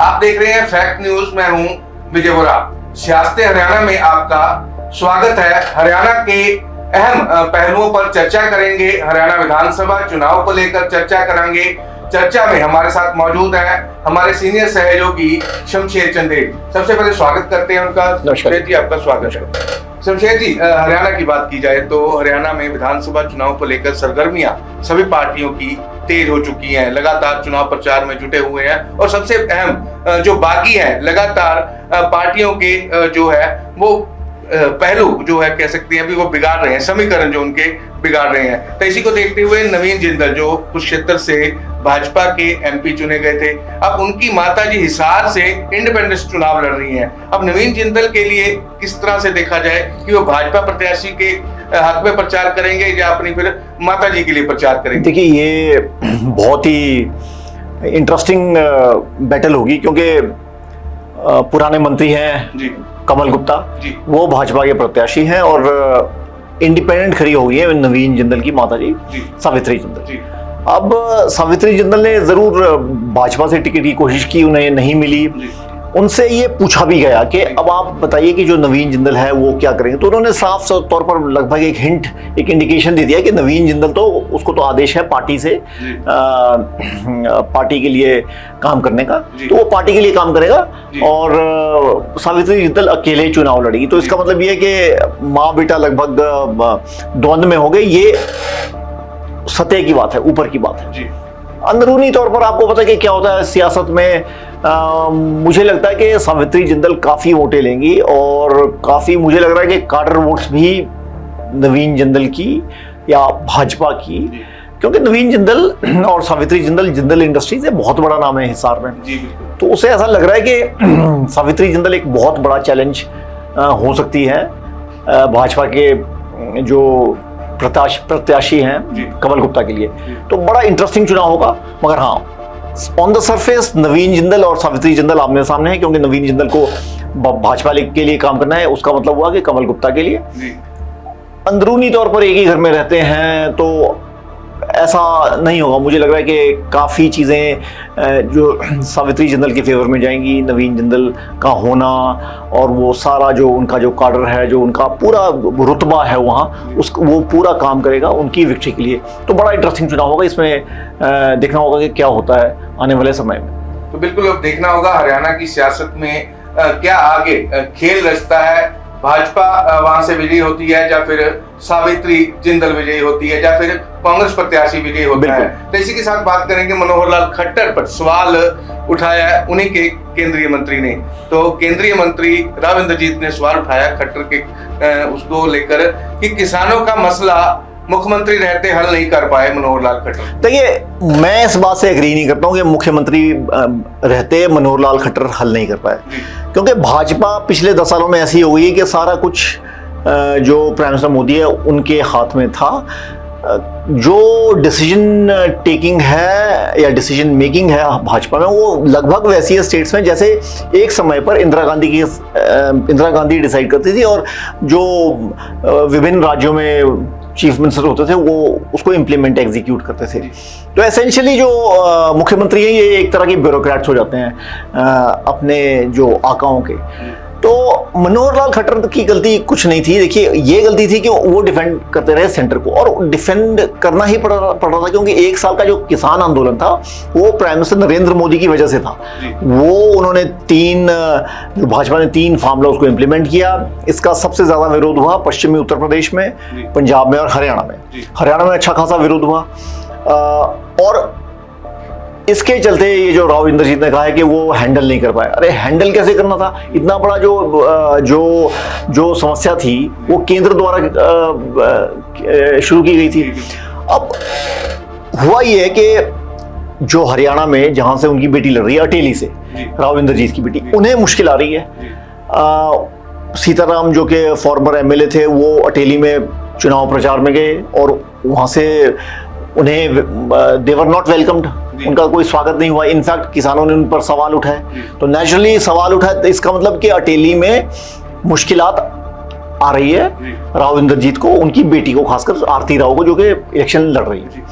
आप देख रहे हैं फैक्ट न्यूज। मैं हूं विजय बोरा। सियासत हरियाणा में आपका स्वागत है। हरियाणा के अहम पहलुओं पर चर्चा करेंगे। हरियाणा विधानसभा चुनाव को लेकर चर्चा करेंगे। चर्चा में हमारे साथ मौजूद है हमारे सीनियर सहयोगी शमशेर चंदेल। सबसे पहले स्वागत करते हैं उनका। शमशेर जी, आपका स्वागत है। शमशेर जी, हरियाणा की बात की जाए तो हरियाणा में विधानसभा चुनाव को लेकर सरगर्मियां सभी पार्टियों की तेज हो चुकी हैं। लगातार चुनाव प्रचार में जुटे हुए हैं और सबसे अहम जो बागी है, लगातार पार्टियों के जो है वो पहलू जो है कह सकते हैं अभी वो बिगाड़ रहे हैं, समीकरण जो उनके बिगाड़ रहे हैं। तो इसी को देखते हुए नवीन जिंदल जो कुरुक्षेत्र से भाजपा के एमपी चुने गए थे, अब उनकी माताजी हिसार से इंडिपेंडेंस चुनाव लड़ रही हैं। अब नवीन जिंदल के लिए किस तरह से देखा जाए कि वो भाजपा प्रत्याशी के हक में प्रचार करेंगे या अपनी फिर माताजी के लिए प्रचार करेंगे? देखिए, ये बहुत ही इंटरेस्टिंग बैटल होगी क्योंकि पुराने मंत्री हैं जी कमल गुप्ता जी, वो भाजपा के प्रत्याशी हैं और इंडिपेंडेंट खड़ी हो गई है नवीन जिंदल की माताजी सावित्री जिंदल जी। अब सावित्री जिंदल ने जरूर भाजपा से टिकट की कोशिश की, उन्हें नहीं मिली। उनसे ये पूछा भी गया कि अब आप बताइए कि जो नवीन जिंदल है वो क्या करेंगे। तो उन्होंने साफ तौर पर लगभग एक हिंट, एक इंडिकेशन दे दिया कि नवीन जिंदल तो उसको तो आदेश है पार्टी से पार्टी के लिए काम करने का, तो वो पार्टी के लिए काम करेगा और सावित्री जिंदल अकेले चुनाव लड़ेगी। तो इसका मतलब ये है कि माँ बेटा लगभग द्वंद में हो गए। ये सतह की बात है, ऊपर की बात है। अंदरूनी तौर पर आपको पता है कि क्या होता है सियासत में। मुझे लगता है कि सावित्री जिंदल काफी वोटें लेंगी और काफी मुझे लग रहा है कि कार्डर वोट्स भी नवीन जिंदल की या भाजपा की, क्योंकि नवीन जिंदल और सावित्री जिंदल, जिंदल इंडस्ट्रीज है, बहुत बड़ा नाम है हिसार में। तो उसे ऐसा लग रहा है कि सावित्री जिंदल एक बहुत बड़ा चैलेंज हो सकती है भाजपा के जो प्रत्याशी हैं कमल गुप्ता के लिए। तो बड़ा इंटरेस्टिंग चुनाव होगा। मगर हाँ, ऑन द सरफेस नवीन जिंदल और सावित्री जिंदल आमने सामने है, क्योंकि नवीन जिंदल को भाजपा के लिए काम करना है। उसका मतलब हुआ कि कमल गुप्ता के लिए अंदरूनी तौर पर एक ही घर में रहते हैं तो ऐसा नहीं होगा। मुझे लग रहा है कि काफ़ी चीज़ें जो सावित्री जिंदल के फेवर में जाएंगी। नवीन जिंदल का होना और वो सारा जो उनका जो कार्डर है, जो उनका पूरा रुतबा है वहाँ, वो पूरा काम करेगा उनकी विक्ट्री के लिए। तो बड़ा इंटरेस्टिंग चुनाव होगा। इसमें देखना होगा कि क्या होता है आने वाले समय में। तो बिल्कुल अब देखना होगा हरियाणा की सियासत में क्या आगे खेल रचता है। भाजपा वहां से विजयी होती है या फिर सावित्री जिंदल विजयी होती है या फिर कांग्रेस प्रत्याशी विजयी होता है। तो इसी के साथ बात करेंगे मनोहर लाल खट्टर पर सवाल उठाया है उन्हीं के केंद्रीय मंत्री ने। तो केंद्रीय मंत्री राव इंद्रजीत ने सवाल उठाया खट्टर के उसको लेकर कि किसानों का मसला मुख्यमंत्री रहते हल नहीं कर पाए मनोहर लाल खट्टर। देखिए, मैं इस बात से एग्री नहीं करता हूँ कि मुख्यमंत्री रहते मनोहर लाल खट्टर हल नहीं कर पाए, क्योंकि भाजपा पिछले 10 सालों में ऐसी हो गई है कि सारा कुछ जो प्राइम मिनिस्टर मोदी है उनके हाथ में था। जो डिसीजन टेकिंग है या डिसीजन मेकिंग है भाजपा में, वो लगभग वैसी है स्टेट्स में जैसे एक समय पर इंदिरा गांधी डिसाइड करती थी और जो विभिन्न राज्यों में चीफ मिनिस्टर होते थे वो उसको इम्प्लीमेंट एग्जीक्यूट करते थे। तो एसेंशियली जो मुख्यमंत्री हैं ये एक तरह के ब्यूरोक्रेट्स हो जाते हैं अपने जो आकाओं के। तो मनोहर लाल खट्टर की गलती कुछ नहीं थी। देखिए, ये गलती थी कि वो डिफेंड करते रहे सेंटर को, और डिफेंड करना ही पड़ रहा था क्योंकि 1 साल का जो किसान आंदोलन था वो प्राइम मिनिस्टर नरेंद्र मोदी की वजह से था। वो उन्होंने भाजपा ने 3 फार्मूला उसको इम्प्लीमेंट किया। इसका सबसे ज्यादा विरोध हुआ पश्चिमी उत्तर प्रदेश में, पंजाब में और हरियाणा में। हरियाणा में अच्छा खासा विरोध हुआ और इसके चलते ये जो राव इंद्रजीत ने कहा है कि वो हैंडल नहीं कर पाए। अरे हैंडल कैसे करना था? इतना बड़ा जो समस्या थी वो केंद्र द्वारा शुरू की गई थी। अब हुआ ये है कि जो हरियाणा में जहां से उनकी बेटी लड़ रही है अटेली से, राव इंद्रजीत की बेटी, उन्हें मुश्किल आ रही है। सीताराम जो कि फॉर्मर एमएलए थे वो अटेली में चुनाव प्रचार में गए और वहां से उन्हें दे वर नॉट वेलकम्ड, उनका कोई स्वागत नहीं हुआ। इनफैक्ट किसानों ने उन पर सवाल उठाए। तो नेचुरली सवाल उठाए, तो इसका मतलब कि अटेली में मुश्किलात आ रही है राव इंद्रजीत को, उनकी बेटी को, खासकर आरती राव को, जो कि इलेक्शन लड़ रही है।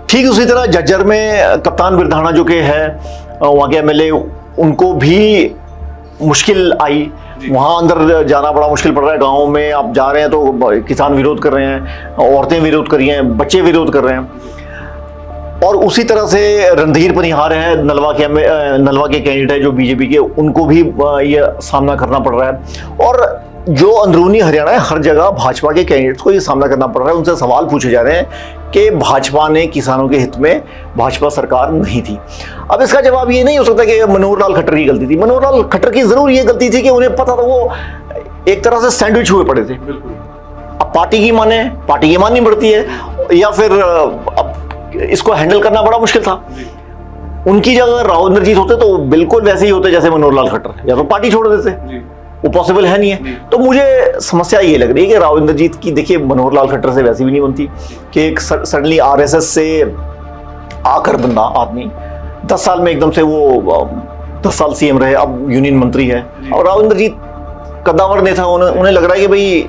ठीक उसी तरह झज्जर में कप्तान बिरधाना जो कि है वहाँ के एमएलए, उनको भी मुश्किल आई, वहाँ अंदर जाना बड़ा मुश्किल पड़ रहा है। गाँव में आप जा रहे हैं तो किसान विरोध कर रहे हैं, औरतें विरोध कर रही हैं, बच्चे विरोध कर रहे हैं। और उसी तरह से रणधीर परिहार है, नलवा के कैंडिडेट है जो बीजेपी के, उनको भी ये सामना करना पड़ रहा है। और जो अंदरूनी हरियाणा है, हर जगह भाजपा के कैंडिडेट्स को ये सामना करना पड़ रहा है। उनसे सवाल पूछे जा रहे हैं कि भाजपा ने किसानों के हित में, भाजपा सरकार नहीं थी। अब इसका जवाब ये नहीं हो सकता कि मनोहर लाल खट्टर की गलती थी। मनोहर लाल खट्टर की जरूर ये गलती थी कि उन्हें पता था, वो एक तरह से सैंडविच हुए पड़े थे। अब पार्टी की माननी पड़ती है, या फिर अब इसको हैंडल करना बड़ा मुश्किल था। उनकी जगह राव इंद्रजीत होते तो बिल्कुल वैसे ही होते जैसे मनोहर लाल खट्टर, या तो पार्टी छोड़ देते, वो पॉसिबल है नहीं है। तो मुझे समस्या ये लग रही है कि राव इंद्रजीत की, देखिए मनोहर लाल खट्टर से वैसे भी नहीं बनती कि एक सडनली आरएसएस से आकर बंदा आदमी 10 साल में एकदम से वो 10 साल सीएम रहे, अब यूनियन मंत्री है। और राव इंद्रजीत कद्दावर नेता, उन्हें लग रहा है कि भाई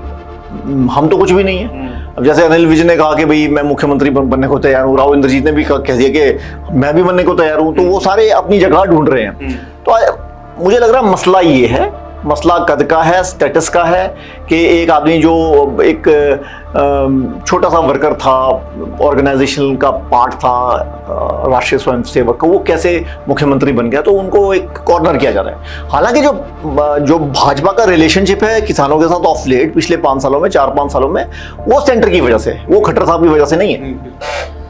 हम तो कुछ भी नहीं है। अब जैसे अनिल विज ने कहा कि भाई मैं मुख्यमंत्री बनने को तैयार हूँ, राव इंद्रजीत ने भी कह दिया कि मैं भी बनने को तैयार हूँ। तो वो सारे अपनी जगह ढूंढ रहे हैं। तो मुझे लग रहा है मसला ये है, मसला कद का है, स्टेटस का है कि एक आदमी जो एक छोटा सा वर्कर था, ऑर्गेनाइजेशन का पार्ट था, राष्ट्रीय स्वयंसेवक का, वो कैसे मुख्यमंत्री बन गया। तो उनको एक कॉर्नर किया जा रहा है। हालांकि जो भाजपा का रिलेशनशिप है किसानों के साथ ऑफ लेट पिछले 5 सालों में, 4-5 सालों में, वो सेंटर की वजह से, वो खट्टर साहब की वजह से नहीं है।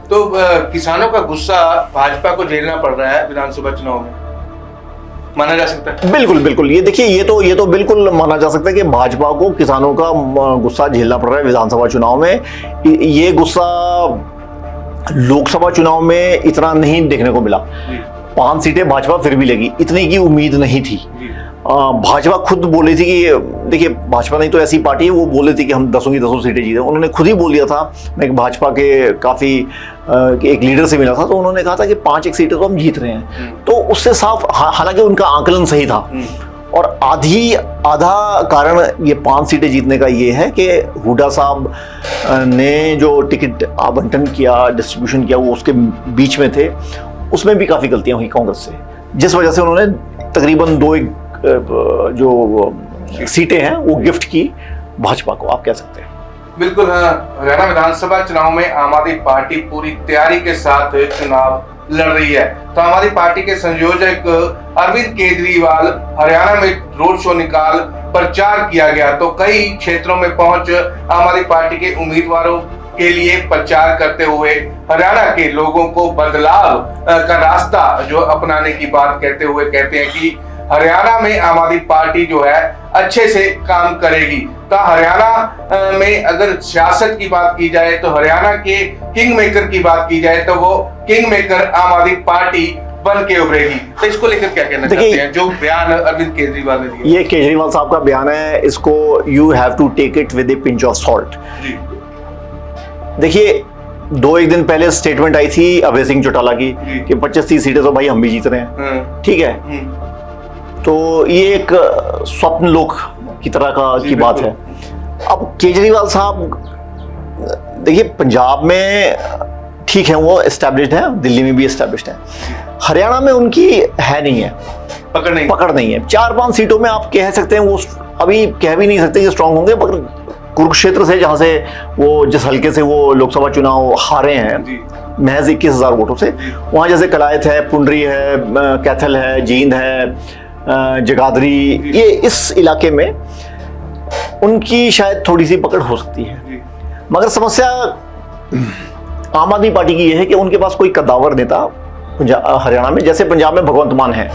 तो किसानों का गुस्सा भाजपा को झेलना पड़ रहा है विधानसभा चुनाव में, माना जा सकता है? बिल्कुल। ये देखिए, ये तो बिल्कुल माना जा सकता है कि भाजपा को किसानों का गुस्सा झेलना पड़ रहा है विधानसभा चुनाव में। ये गुस्सा लोकसभा चुनाव में इतना नहीं देखने को मिला। 5 सीटें भाजपा फिर भी लेगी, इतनी की उम्मीद नहीं थी। भाजपा खुद बोली थी कि देखिए, भाजपा नहीं तो ऐसी पार्टी है, वो बोले थे कि हम 10 की 10 सीटें जीते। उन्होंने खुद ही बोल दिया था, मैं भाजपा के काफी एक लीडर से मिला था, तो उन्होंने कहा था कि 5 सीटें तो हम जीत रहे हैं। तो उससे साफ, हालांकि उनका आकलन सही था। और आधा कारण ये 5 सीटें जीतने का ये है कि हुड्डा साहब ने जो टिकट आवंटन किया, डिस्ट्रीब्यूशन किया, वो उसके बीच में थे। उसमें भी काफी गलतियां हुई कांग्रेस से, जिस वजह से उन्होंने तकरीबन 2 जो सीटें हैं वो गिफ्ट की भाजपा को, आप कह सकते हैं। बिल्कुल हाँ, हरियाणा विधानसभा चुनाव में आम आदमी पार्टी पूरी तैयारी के साथ चुनाव लड़ रही है। तो आम आदमी पार्टी के संयोजक अरविंद केजरीवाल हरियाणा में रोड शो निकाल प्रचार किया गया। तो कई क्षेत्रों में पहुंच आम आदमी पार्टी के उम्मीदवारों के लिए प्रचार करते हुए हरियाणा के लोगों को बदलाव का रास्ता जो अपनाने की बात कहते हैं कि हरियाणा में आम आदमी पार्टी जो है अच्छे से काम करेगी। तो हरियाणा में अगर सियासत की बात की जाए तो हरियाणा के किंग मेकर की बात की जाए तो वो किंग मेकर आम आदमी पार्टी बन के उभरेगी। तो इसको लेकर क्या कहना चाहते हैं, जो बयान अरविंद केजरीवाल ने दिया? ये केजरीवाल साहब का बयान है, इसको you have to take it with a pinch of salt. देखिए, 2-1 दिन पहले स्टेटमेंट आई थी अभय सिंह चौटाला की कि 25-30 सीटें तो भाई हम भी जीत रहे हैं, ठीक है। तो ये एक स्वप्न लोक की तरह की बात है। अब केजरीवाल साहब देखिए, पंजाब में ठीक है, वो एस्टैब्लिश्ड है, दिल्ली में भी एस्टैब्लिश्ड है, हरियाणा में उनकी है नहीं है, पकड़ नहीं है। 4-5 सीटों में आप कह सकते हैं, वो अभी कह भी नहीं सकते कि स्ट्रांग होंगे, मगर कुरुक्षेत्र से, जहां से वो जिस हल्के से वो लोकसभा चुनाव हारे हैं महज 21,000 वोटों से, वहां जैसे कलायत है, पुंडरी है, कैथल है, जींद है, जगाधरी, ये इस इलाके में उनकी शायद थोड़ी सी पकड़ हो सकती है। मगर समस्या आम आदमी पार्टी की यह है कि उनके पास कोई कद्दावर नेता हरियाणा में, जैसे पंजाब में भगवंत मान है।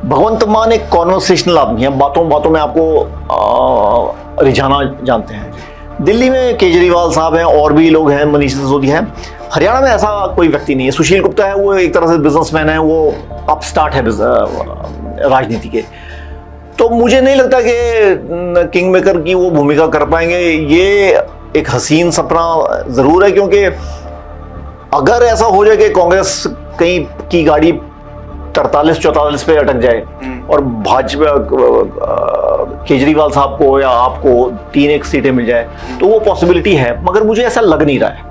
भगवंत मान एक कॉन्वर्सेशनल आदमी है, बातों बातों में आपको रिझाना जानते हैं। दिल्ली में केजरीवाल साहब हैं, और भी लोग हैं, मनीष सिसोदिया हैं। हरियाणा में ऐसा कोई व्यक्ति नहीं है। सुशील गुप्ता है, वो एक तरह से बिजनेसमैन है, वो अपस्टार्ट है राजनीति के। तो मुझे नहीं लगता कि किंग मेकर की वो भूमिका कर पाएंगे। ये एक हसीन सपना जरूर है, क्योंकि अगर ऐसा हो जाए कि कांग्रेस कहीं की गाड़ी 43-44 पे अटक जाए और भाजपा केजरीवाल साहब को या आपको 3-1 सीटें मिल जाए, तो वो पॉसिबिलिटी है। मगर मुझे ऐसा लग नहीं रहा है,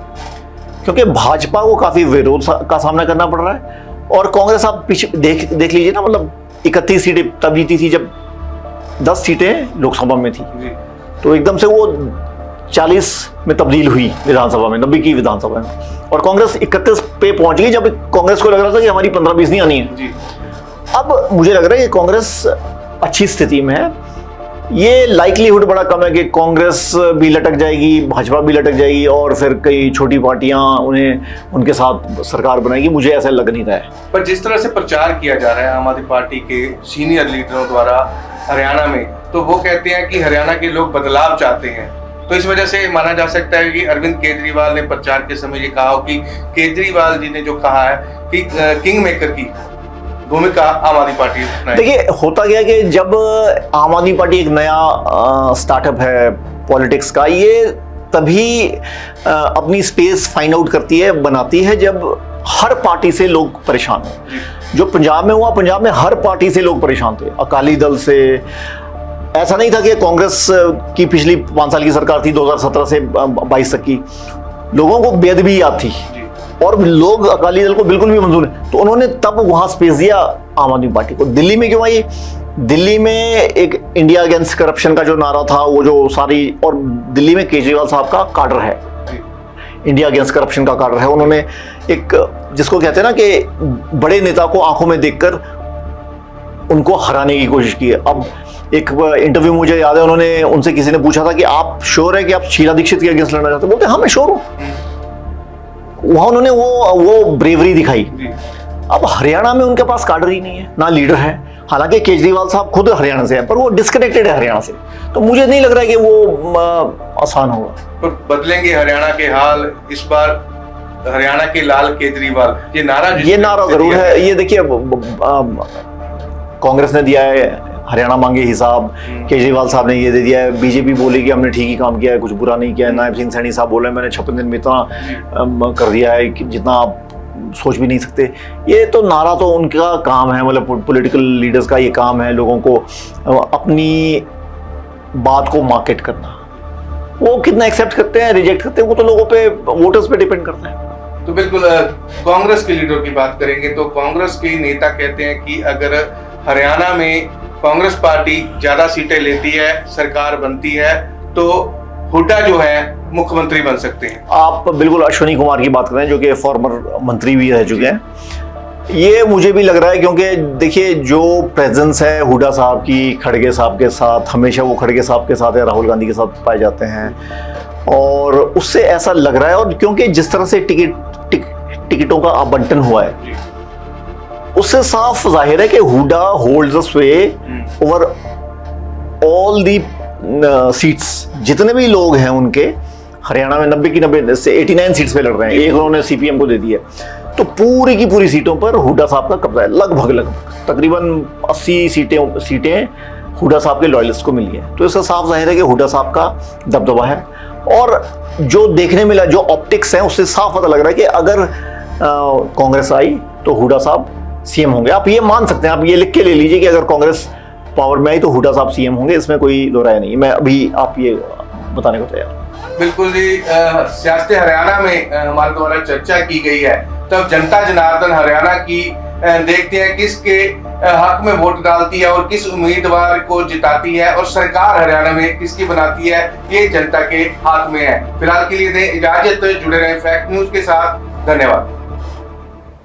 क्योंकि भाजपा को काफी विरोध का सामना करना पड़ रहा है और कांग्रेस आप पीछे देख लीजिए ना, मतलब 31 सीटें तब जीती थी जब 10 सीटें लोकसभा में थी, तो एकदम से वो 40 में तब्दील हुई विधानसभा में, 90 की विधानसभा में, और कांग्रेस 31 पे पहुंच गई जब कांग्रेस को लग रहा था कि हमारी 15-20 नहीं आनी है। अब मुझे लग रहा है कि कांग्रेस अच्छी स्थिति में है। ये लाइकलीहुड बड़ा कम है कि कांग्रेस भी लटक जाएगी, भाजपा भी लटक जाएगी और फिर कई छोटी पार्टियां उन्हें उनके साथ सरकार बनाएगी, मुझे ऐसा लग नहीं रहा है। पर जिस तरह से प्रचार किया जा रहा है आम आदमी पार्टी के सीनियर लीडरों द्वारा हरियाणा में, तो वो कहते हैं कि हरियाणा के लोग बदलाव चाहते हैं, तो इस वजह से माना जा सकता है कि अरविंद केजरीवाल ने प्रचार के समय ये कहा कि केजरीवाल जी ने जो कहा है कि किंग मेकर की भूमिका आम आदमी पार्टी। देखिए होता गया कि जब आम आदमी पार्टी एक नया स्टार्टअप है पॉलिटिक्स का, ये तभी अपनी स्पेस फाइंड आउट करती है, बनाती है जब हर पार्टी से लोग परेशान हो। जो पंजाब में हुआ, पंजाब में हर पार्टी से लोग परेशान थे, अकाली दल से। ऐसा नहीं था कि कांग्रेस की पिछली 5 साल की सरकार थी 2017 से 22 तक की, लोगों को बेअदबी याद थी और लोग अकाली दल को बिल्कुल भी मंजूर नहीं, तो उन्होंने तब वहां स्पेस दिया आम आदमी पार्टी को। दिल्ली में क्यों आई? दिल्ली में एक इंडिया अगेंस्ट करप्शन का जो नारा था, वो जो सारी, और दिल्ली में केजरीवाल साहब का काडर है, इंडिया अगेंस्ट करप्शन का काडर है। उन्होंने एक, जिसको कहते हैं ना कि बड़े नेता को आंखों में देखकर उनको हराने की कोशिश की है। अब एक इंटरव्यू मुझे याद है, उन्होंने उनसे किसी ने पूछा था कि आप श्योर है कि आप शीला दीक्षित के अगेंस्ट लड़ना चाहते? बोलते हाँ मैं श्योर हूं। वहां उन्होंने वो ब्रेवरी दिखाई। अब हरियाणा में उनके पास काडर ही नहीं है, ना लीडर है। हालांकि केजरीवाल साहब खुद हरियाणा से हैं, पर वो डिस्कनेक्टेड है हरियाणा से, तो मुझे नहीं लग रहा है कि वो आसान होगा। पर बदलेंगे हरियाणा के हाल, इस बार हरियाणा के लाल केजरीवाल, ये नारा जरूर है। ये देखिए कांग्रेस ने दिया है हरियाणा मांगे हिसाब, केजरीवाल साहब ने ये दे दिया है, बीजेपी बोली कि हमने ठीक ही काम किया है, कुछ बुरा नहीं किया है, नायब सिंह सैनी साहब बोले मैंने 56 दिन में इतना कर दिया है कि जितना आप सोच भी नहीं सकते। ये तो नारा तो उनका काम है, मतलब पॉलिटिकल लीडर्स का ये काम है लोगों को अपनी बात को मार्केट करना। वो कितना एक्सेप्ट करते हैं, रिजेक्ट करते हैं, वो तो लोगों पे, वोटर्स पे डिपेंड करता है। तो बिल्कुल कांग्रेस के लीडर की बात करेंगे तो कांग्रेस के नेता कहते हैं कि अगर हरियाणा में कांग्रेस पार्टी ज्यादा सीटें लेती है, सरकार बनती है, तो हुड्डा जो है मुख्यमंत्री बन सकते हैं। आप बिल्कुल अश्विनी कुमार की बात कर रहे हैं, जो कि फॉर्मर मंत्री भी रह चुके हैं। ये मुझे भी लग रहा है, क्योंकि देखिए जो प्रेजेंस है हुड्डा साहब की खड़गे साहब के साथ, हमेशा वो खड़गे साहब के साथ या राहुल गांधी के साथ पाए जाते हैं, और उससे ऐसा लग रहा है, और क्योंकि जिस तरह से टिकटों का आवंटन हुआ है, उससे साफ जाहिर है कि Hooda holds the Sway over all the seats. जितने भी लोग हैं उनके हरियाणा में 90 की 90 से 89 सीट्स पे लड़ रहे हैं, एक उन्होंने सीपीएम को दे दी है, तो पूरी की पूरी सीटों पर हुड्डा साहब का कब्जा है। लगभग तकरीबन 80 सीटें हुड्डा साहब के लॉयलिस्ट को मिली है, तो इसका साफ जाहिर है कि हुड्डा साहब का दबदबा है। और जो देखने मिला, जो ऑप्टिक्स है, उससे साफ पता लग रहा है कि अगर कांग्रेस आई तो हुड्डा साहब सीएम होंगे। आप ये मान सकते हैं, आप ये लिख के ले लीजिए कि अगर कांग्रेस पावर में आई तो हुड्डा साहब सीएम होंगे, इसमें कोई दो राय नहीं। मैं अभी आप ये बताने को तैयार। बिल्कुल जी, सियासत हरियाणा में हमारे द्वारा चर्चा की गई है, तब जनता जनार्दन हरियाणा की देखते हैं किसके हक में वोट डालती है और किस उम्मीदवार को जिताती है, और सरकार हरियाणा में किसकी बनाती है, ये जनता के हाथ में है। फिलहाल के लिए दें इजाजत, जुड़े रहें फैक्ट न्यूज के साथ। धन्यवाद।